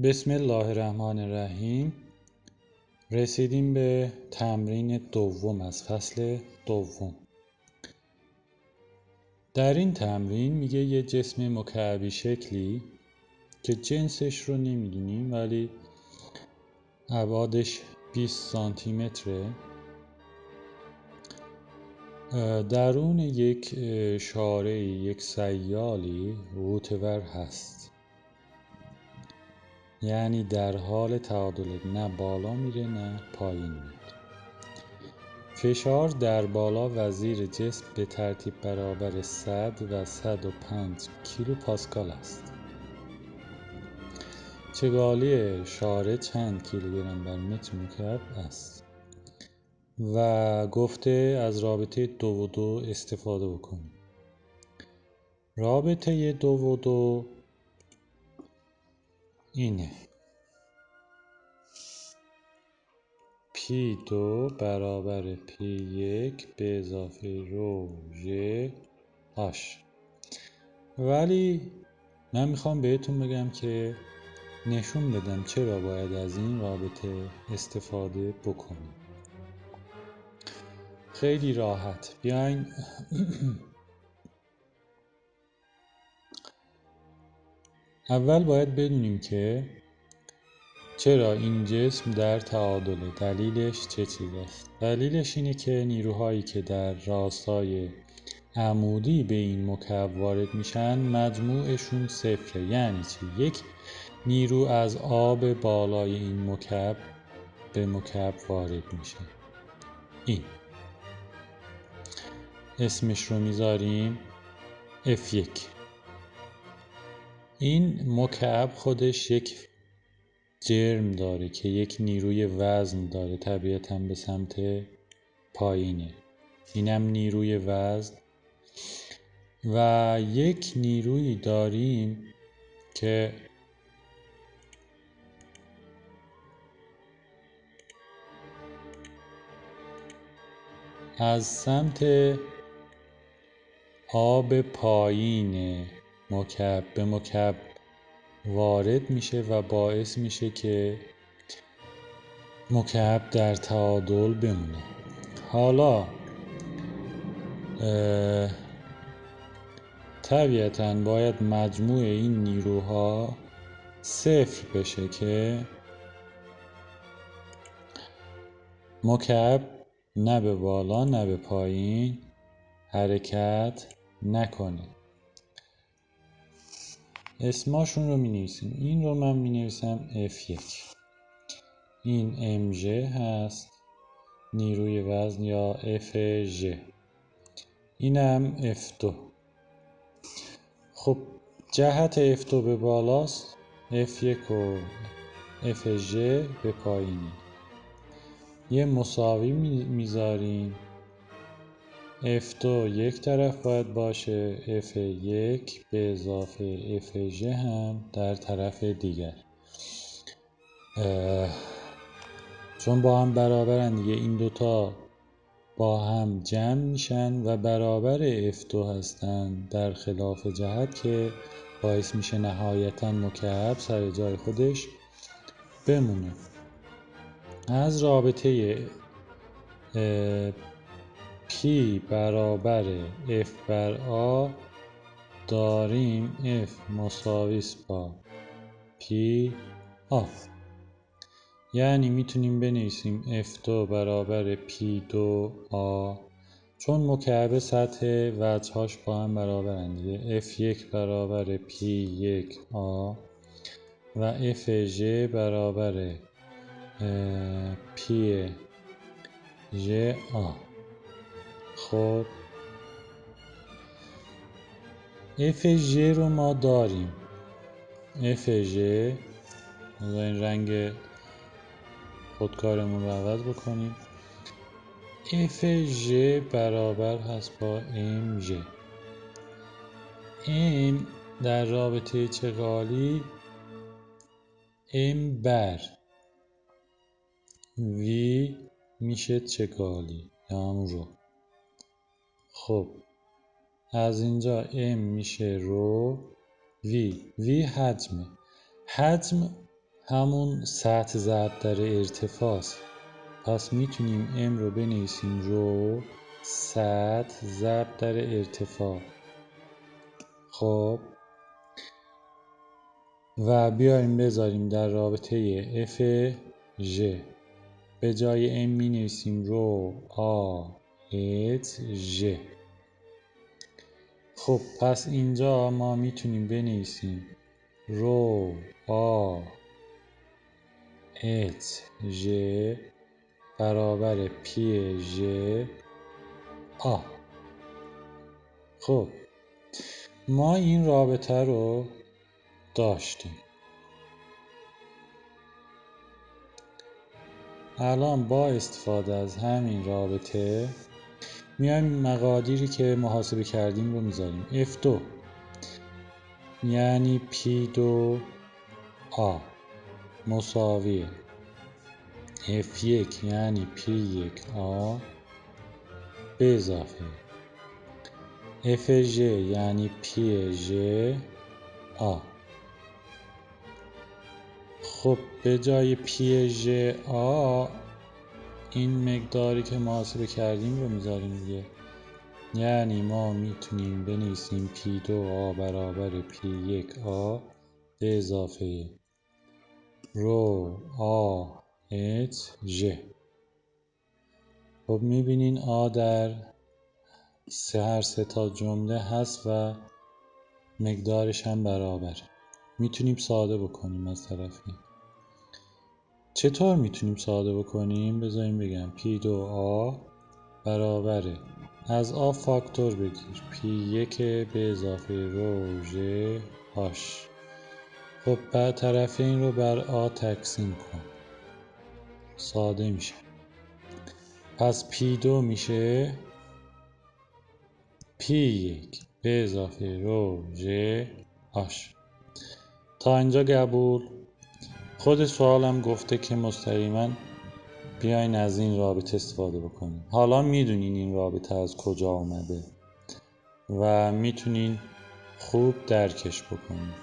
بسم الله الرحمن الرحیم. رسیدیم به تمرین دوم از فصل دوم. در این تمرین میگه یه جسم مکعبی شکلی که جنسش رو نمیدونیم ولی ابعادش 20 سانتی متره، درون یک شارعی، یک سیالی غوطه‌ور هست، یعنی در حال تعادل، نه بالا میره نه پایین میره. فشار در بالا و زیر جسم به ترتیب برابر 100 و 105 کیلو پاسکال است. چگالی شارع چند کیلوگرم بر متر مکعب است و گفته از رابطه 2 و 2 استفاده بکنیم. رابطه 2 و 2 اینه: P2 برابر P1 به اضافه رو ژ H. ولی من میخوام بهتون بگم که نشون بدم چرا باید از این رابطه استفاده بکنیم. خیلی راحت. بیاین اول باید بدونیم که چرا این جسم در تعادله. دلیلش چه چیز است؟ دلیلش اینه که نیروهایی که در راستای عمودی به این مکعب وارد میشن مجموعشون صفره. یعنی چی؟ یک نیرو از آب بالای این مکعب به مکعب وارد میشه. این اسمش رو میذاریم F1. این مکعب خودش یک جرم داره که یک نیروی وزن داره، طبیعتاً به سمت پایینه. اینم نیروی وزن و یک نیروی داریم که از سمت آب پایین مکعب به مکعب وارد میشه و باعث میشه که مکعب در تعادل بمونه. حالا طبیعتاً باید مجموع این نیروها صفر بشه که مکعب نه به بالا نه به پایین حرکت نکنه. اسماشون رو می نویسیم. این رو من می نویسم F1. این MG هست، نیروی وزن، یا FG. اینم F2. خب جهت F2 به بالاست، F1 و FG به پایینه. یه مساوی میذاریم. F2 یک طرف باید باشه، F1 به اضافه FG هم در طرف دیگر. چون با هم برابرن دیگه، این دوتا با هم جمع میشن و برابر F2 هستن، در خلاف جهت که باعث میشه نهایتا مکعب سر جای خودش بمونه. از رابطه P برابر F بر A داریم F مساویست با P A، یعنی میتونیم بنویسیم F2 برابر P2A، چون مکعب سطح وجهاش با هم برابرن دیگه. F1 برابر P1A و FG برابر PGA. خب FG رو ما داریم. FG این رنگ خودکارمون رو عوض بکنیم. FG برابر هست با MG. M در رابطه چگالی M بر V میشه چگالی، یا همون رو. خب از اینجا M میشه رو V. V حجمه. حجم همون سطح ضرب در ارتفاع است. پس میتونیم m رو بنویسیم رو سطح ضرب در ارتفاع. خب و بیایم بذاریم در رابطه f ژ. به جای m می نویسیم رو آ ات ژ. خب پس اینجا ما میتونیم بنویسیم رو آ ات ژ برابر پی ژ آ. خب ما این رابطه رو داشتیم. الان با استفاده از همین رابطه میایم مقادیری که محاسبه کردیم رو میذاریم. F2 یعنی P2 A مساوی F1 یعنی P1 A به اضافه FG یعنی PG A. خب به جای PG A این مقداری که محاسبه کردیم رو میذاریم دیگه. یعنی ما میتونیم بنویسیم P2A برابر P1A به اضافه رو آ ات ژ. خب میبینین آ در هر سه تا جمله هست و مقدارش هم برابر. میتونیم ساده بکنیم از طرفی. چطور میتونیم ساده بکنیم؟ بذاریم بگم P2A برابره از آ فاکتور بگیر P1 به اضافه رو ژ هاش. خب بر طرفین رو بر آ تقسیم کن، ساده میشه. پس P2 میشه P1 به اضافه رو ژ هاش. تا اینجا قبول؟ خود سوالم گفته که مستقیما بیاین از این رابطه استفاده بکنیم. حالا میدونین این رابطه از کجا اومده و میتونین خوب درکش بکنین.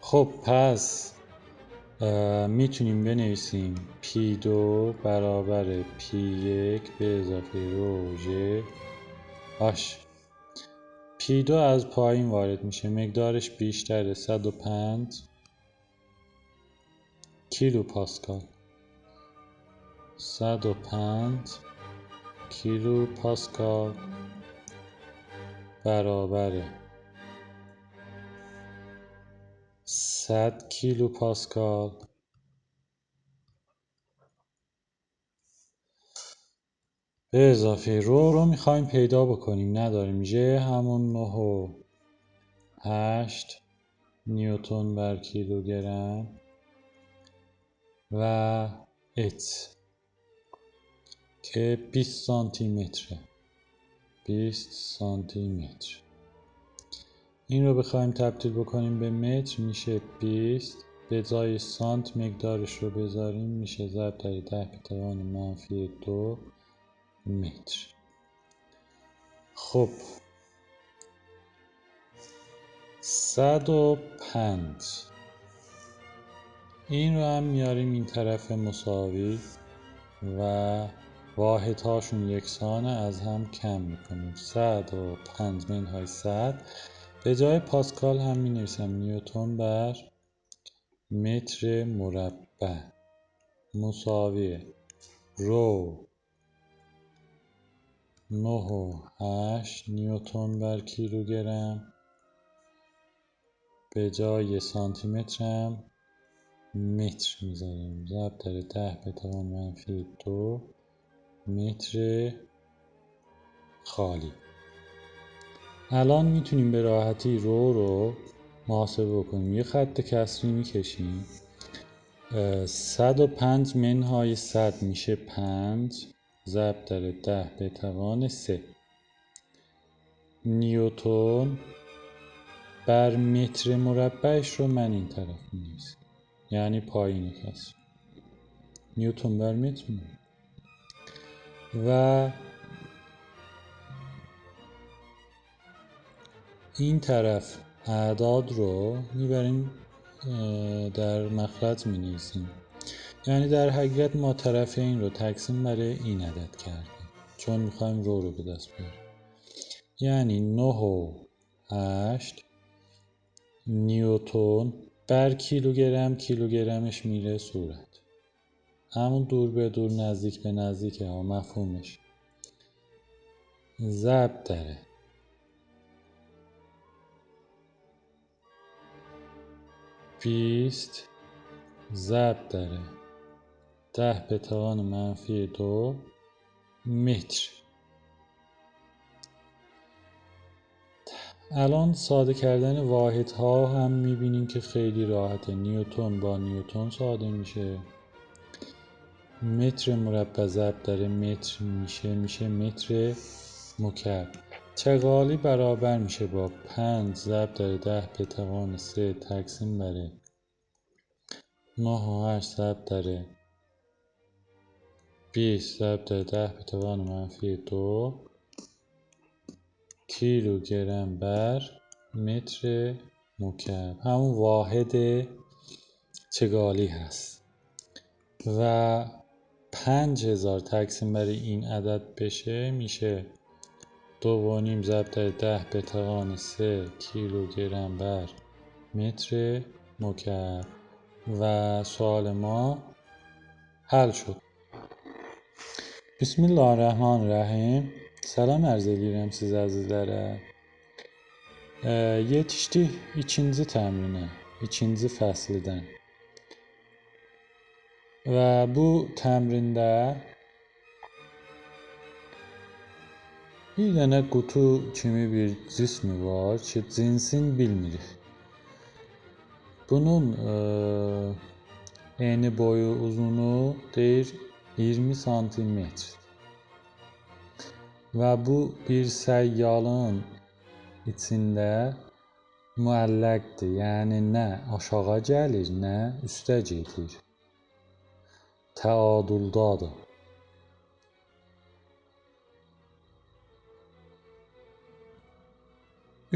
خب پس میتونیم بنویسیم P2 برابر P1 به اضافه رو ژ هاش. P2 از پایین وارد میشه، مقدارش بیشتره 105 کیلو پاسکال. 105 کیلو پاسکال برابر 100 کیلو پاسکال به اضافه رو میخوایم پیدا بکنیم، نداریم. ژ همون 9.8 نیوتن بر کیلوگرم و ات که 20 سانتی متره. 20 سانتی متر. این رو بخوایم تبدیل بکنیم به متر میشه 20 به جای سانت مقدارش رو بذاریم میشه ضرب در 10 به توان منفی 2 متر. خب 105 این رو هم میاریم این طرف مساوی و واحدهاشون یکسانه از هم کم میکنیم. 105 منهای 100 به جای پاسکال هم می نویسم نیوتن بر متر مربع مساوی رو 9.8 نیوتن بر کیلوگرم به جای سانتی متر هم متر میذاریم ضرب در 10 به توان منفی 2 متر خالی. الان میتونیم به راحتی رو محاسبه بکنیم. یه خط کسری میکشیم. 105 منهای 100 میشه 5 ضرب در 10 به توان 3 نیوتن بر متر مربعش رو من این طرف می‌نویسم، یعنی پایین کسر نیوتن بر متر و این طرف اعداد رو میبریم در مخرج می نویسیم. یعنی در حقیقت ما طرفین رو تقسیم بر این عدد کردیم چون میخوایم رو به دست بیاریم. یعنی 9 و 8 نیوتن بر کیلوگرم، کیلوگرمش میره صورت. همون دور به دور نزدیک به نزدیکه ها، مفهومش. ضرب داره 20 ضرب داره 10 به توان منفی 2 متر. الان ساده کردن واحدها هم میبینیم که خیلی راحته. نیوتن با نیوتن ساده میشه. متر مربع ضرب در متر میشه متر مکعب. چغالی برابر میشه با 5 ضرب در 10 به توان 3 تقسیم بر 9 و 8 ضرب در 20 ضرب در 10 به توان منفی 2 کیلوگرم بر متر مکعب. همون واحد چگالی هست و 5000 تقسیم بر این عدد بشه میشه 2.5 ضرب در 10 به توان 3 کیلوگرم بر متر مکعب. و سوال ما حل شد. Bismillahirrahmanirrahim. Salam arz edirəm sizə əzizlərə. Yetişdik ikinci təmrinə, ikinci fəslidən. Və bu təmrində bir dənə qutu kimi bir cismi var ki, cinsini bilmirik. Bunun eni boyu uzunu deyir 20 santimetr. Və bu bir səyyalın içində müəlləqdir. Yəni nə aşağı gəlir, nə üstə gedir. Təadüldadır.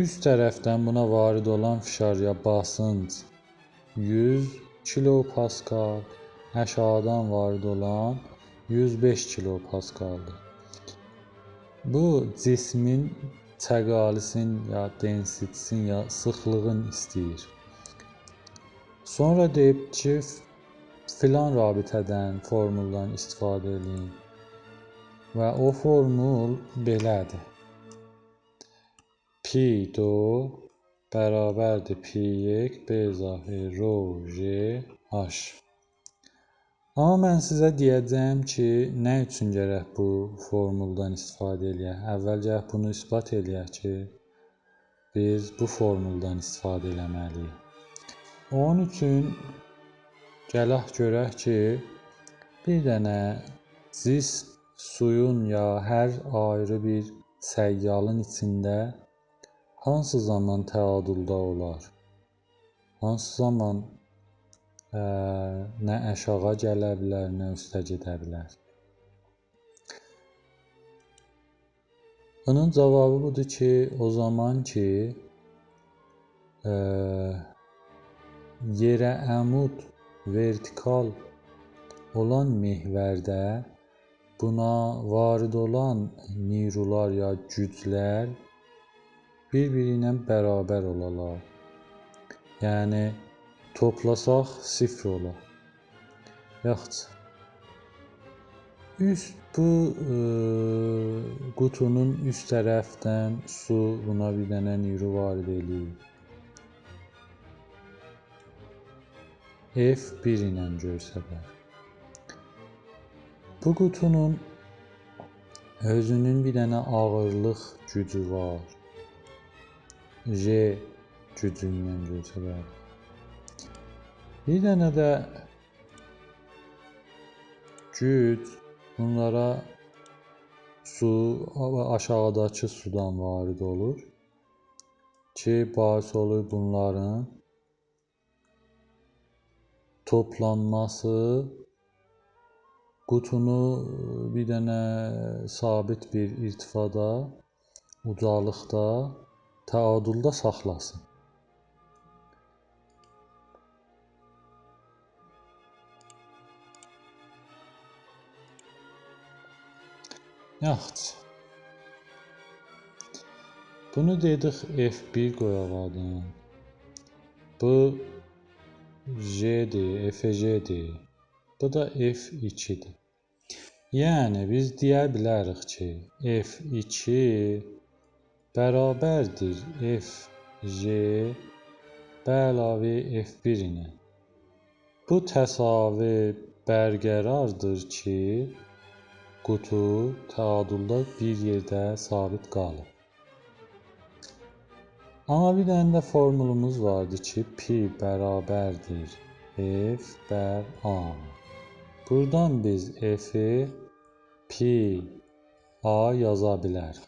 Üst tərəfdən buna varid olan fişar ya basınc 100 kilopascal, aşağıdan varid olan 105 kilopascaldır. Bu cismin çəqalisin ya densitsin ya sıxlığın istəyir. Sonra deyib ki, filan rabitədən, formuldan istifadə edin. Və o formul belədir. Pi do bərabərdir Pi1 B izafə rho J H. Amma mən sizə deyəcəm ki, nə üçün gərək bu formuldan istifadə eləyək? Əvvəl gərək bunu isbat eləyək ki, biz bu formuldan istifadə eləməliyik. Onun üçün gələk görək ki, bir dənə cism suyun ya hər ayrı bir səyyalın içində hansı zaman təadüldə olar? Hansı zaman nə aşağı gələ bilər, nə üstə gedə bilər? Bunun cavabı budur ki, o zaman ki yerə əmud vertikal olan mehvərdə buna varid olan neyrular ya güclər bir-biri ilə bərabər olalar. Yəni toplasaq 0 olar. Yaxşı. Bu qutunun üst tərəfdən su buna bir dənə neyru varid eləyir. F1 ilə görsələr. Bu qutunun özünün bir dənə ağırlıq gücü var. J gücü ilə görsələr. Bir dənə də güc bunlara su aşağıdakı sudan varid olur ki, bais olur bunların toplanması qutunu bir dənə sabit bir irtifada, ucalıqda, təadüldə saxlasın. Yaxşı. Bunu dedik F1 qoyaq adını. Bu J'dir, FJ-dir. Bu da F2-dir. Yəni biz deyə bilərik ki, F2 bərabərdir FJ əlavə F1 ilə. Bu təsavi bərqərardır ki, qutu təadüldə bir yerdə sabit qalır. Amma bir dənə də formulumuz vardı ki, pi bərabərdir F bər A. Buradan biz F'i pi A yaza bilərik.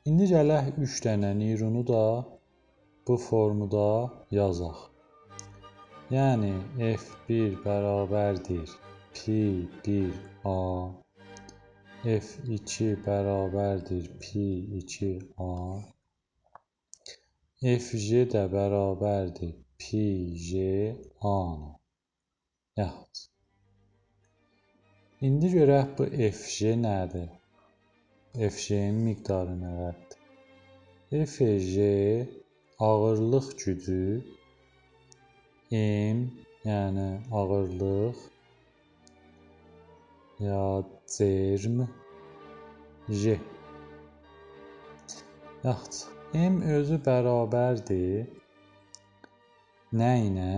İndi gələk 3 dənə neyronu da bu formada yazaq. Yəni F1 bərabərdir pi 1 A, F2 bərabərdir pi 2 A, FJ də bərabərdir pi J A-na. Yaxşı. İndi görək bu FJ nədir? FJ-nin miqdarı nə qədərdir? FJ ağırlıq gücü M, yəni ağırlıq ya cərm J. Yaxşı. M özü bərabərdir nə ilə?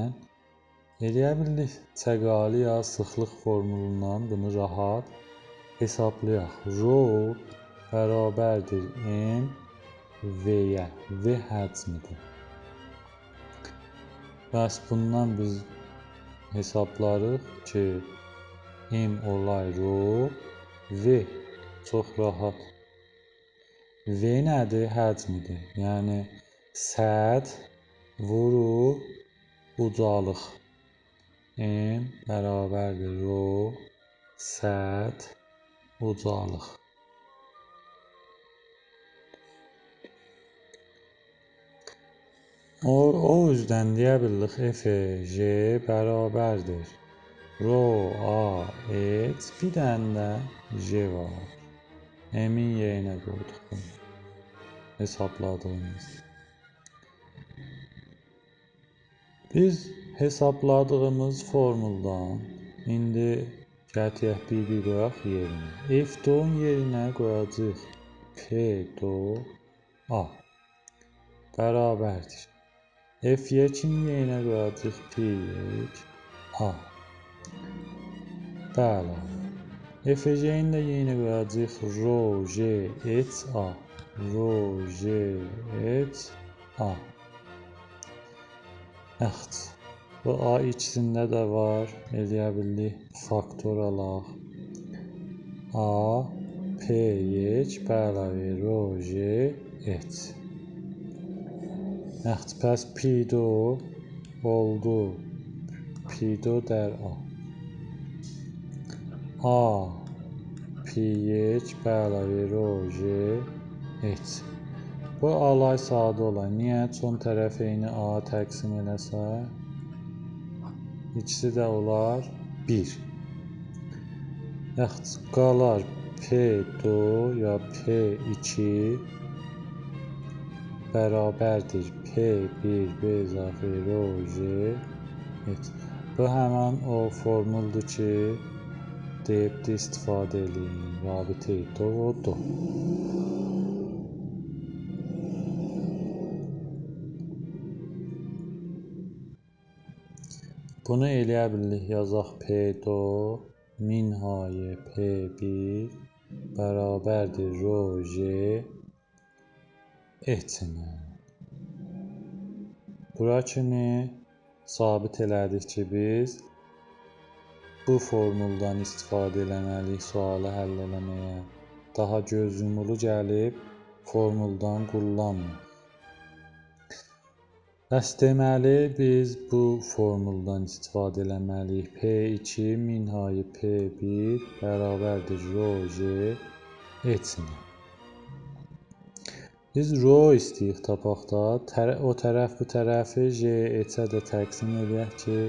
Eləyə bildik çəqalı ya sıxlıq formulundan bunu rahat hesablayaq. Rho bərabərdir M V-yə. V həcmidir. Bəs bundan biz hesablarıq ki, M olay Rho V. Çox rahat. V nədir? Həcmidir. Yəni səth vuru ucalıq. M bərabərdir Rho səth ucalıq. O yüzden deyə bildik FJ bərabərdir Rho A X, bir dənə də J var. M-in yerinə qoyduq bunu. Hesabladığımız. Biz hesabladığımız formuldan indi gətirək bir qoyaq yerinə. F-don yerinə qoyacağıq P-do A bərabərdir. F-2-nin yerinə qoyacağıq P-2 A. Bəli. F-J-in də yerinə qoyacağıq Rho J H A. Rho J H A. Yaxşı. Bu A ikisində də var. Eləyə bildik faktor alaq. A P-2 bəlavə Rho J H. Yaxşı, pəs P-do oldu. P-do dər A. A P-2 bəlavə Rho J H. Bu alay sadə olay. Niyə? Son tərəfini A təqsim eləsə, ikisi də olar 1. Yaxşı, qalar P-do ya P-2 bərabərdir P1 B izafə Rho J H. Bu həmən o formuldur ki, deyib də istifadə eləyin. Rabitə do. Bunu eləyə bildik yazaq P-do minhayə P1 bərabərdir Rho J H-nə. Bura kimi sabit elədik ki, biz bu formuldan istifadə eləməliyik sualı həll eləməyə. Daha göz yumulu gəlib formuldan qullanmır. Bəs deməli biz bu formuldan istifadə eləməliyik. P2 minhayə P1 bərabərdir Rho J H-nə. Biz Rho istəyik tapaq da, o tərəf bu tərəfi J H-ə də təqsim edək ki,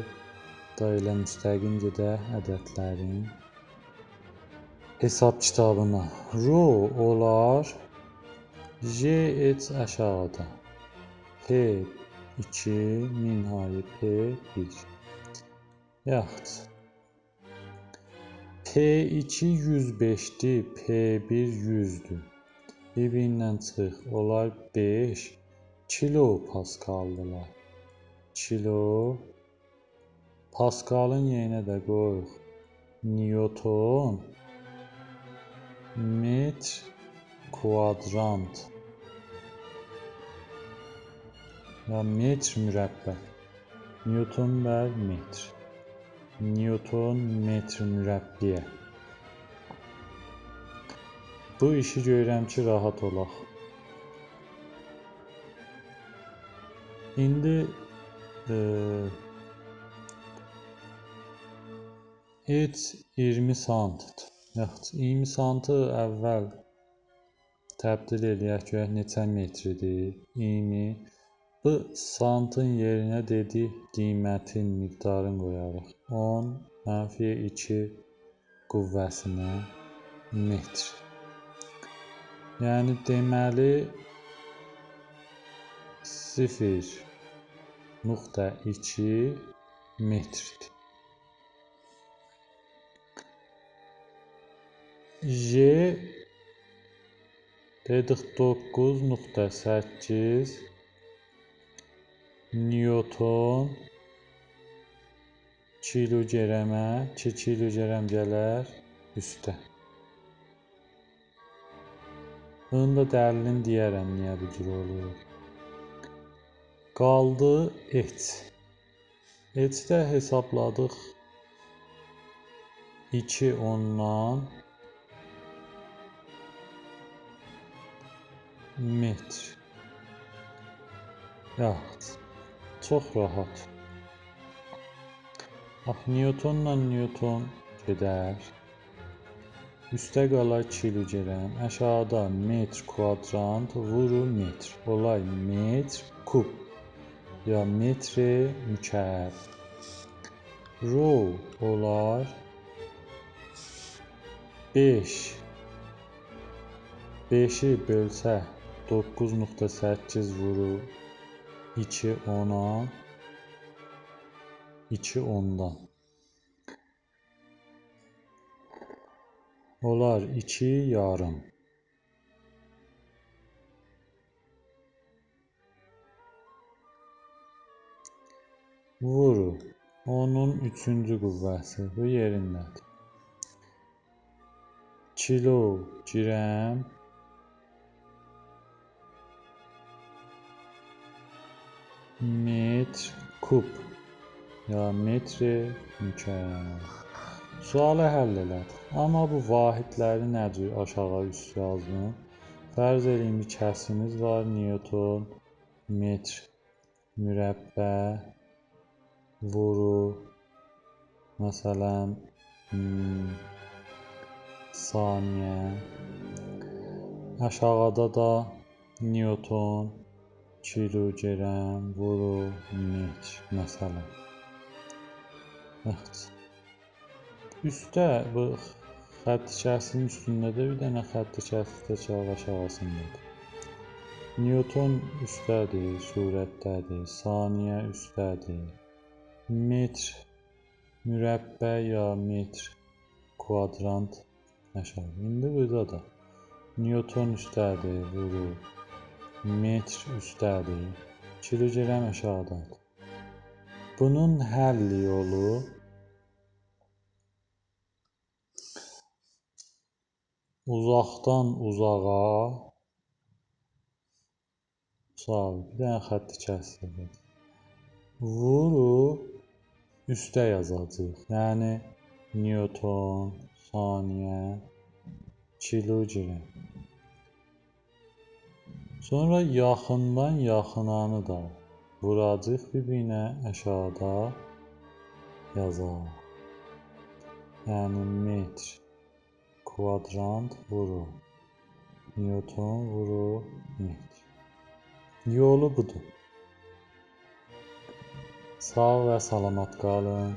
da elə müstəqim gedək ədədlərin hesab kitabına. Rho olar J aşağıda. P2 minhayı P1. Yaxud P2 105'dir, P1 100'dür. Bir-birindən çıx. Onlar 5 kilo paskaldılar. Kilo paskalın yerinə də qoyuq. Newton metr kuadrant. Ya metr mürəbbə. Newton bər metr. Newton metr mürəbbiyə. Bu işi görürəm ki, rahat olaq. İndi heç 20 sant. Yaxud 20 santı əvvəl təbdil eləyək görək neçə metridir. 20. Bu santın yerinə dedik qiymətin, miqdarını qoyarıq. 10 - 2 qüvvəsinə metr. Yəni deməli 0.2 metrdir. J dedik 9.8 Newton kiloqrəmə, 2 kiloqrəm gələr üstə. Bunu da dəlilini deyərəm niyə bu cür olur. Qaldı H. H-də hesabladıq 2 ondan metr. Yaxud çox rahat. Bax, Newtonla Newton gedər. Üstə qalar kiloqrəm. Aşağıda metr kuadrant vurur metr. Olay metr kub. Ya metri mükəb. Rho olar 5. 5'i bölsə 9.8 vurur 2 10'a 2 ondan. Olar 2 yarım. Vurur. Onun 3-cü qüvvəsi bu yerindədir. Kiloqrəm metr kub. Ya metri mükəb. Sualı həll elədik. Amma bu vahidləri necə aşağı üst yazdım. Fərz edin bir kəsimiz var. Newton metr mürəbbə vurur. Məsələn saniyə. Aşağıda da Newton kiloqrəm vurur metr məsələn. Yaxud üstdə bu xətt kəsimin üstündə də bir dənə xətt kəsdir aşağısındadır. Newton üstdədir, surətdədir, saniyə üstdədir. Metr mürəbbə ya metr kuadrant aşağı. İndi burada da Newton üstdədir, vurur. Metr üstdədir, kiloqrəm aşağıdadır. Bunun həll yolu uzaqdan uzağa bir dənə xətti kəsdir. Vurub üstə yazacağıq. Yəni Newton, saniyə, kiloqrəm. Sonra yaxından yaxınanı da vuracaq bir-birinə aşağıda yazaq. Yəni metr kuadrant vurur. Newton vurur metr. Yolu budur. Sağ və salamat qalın.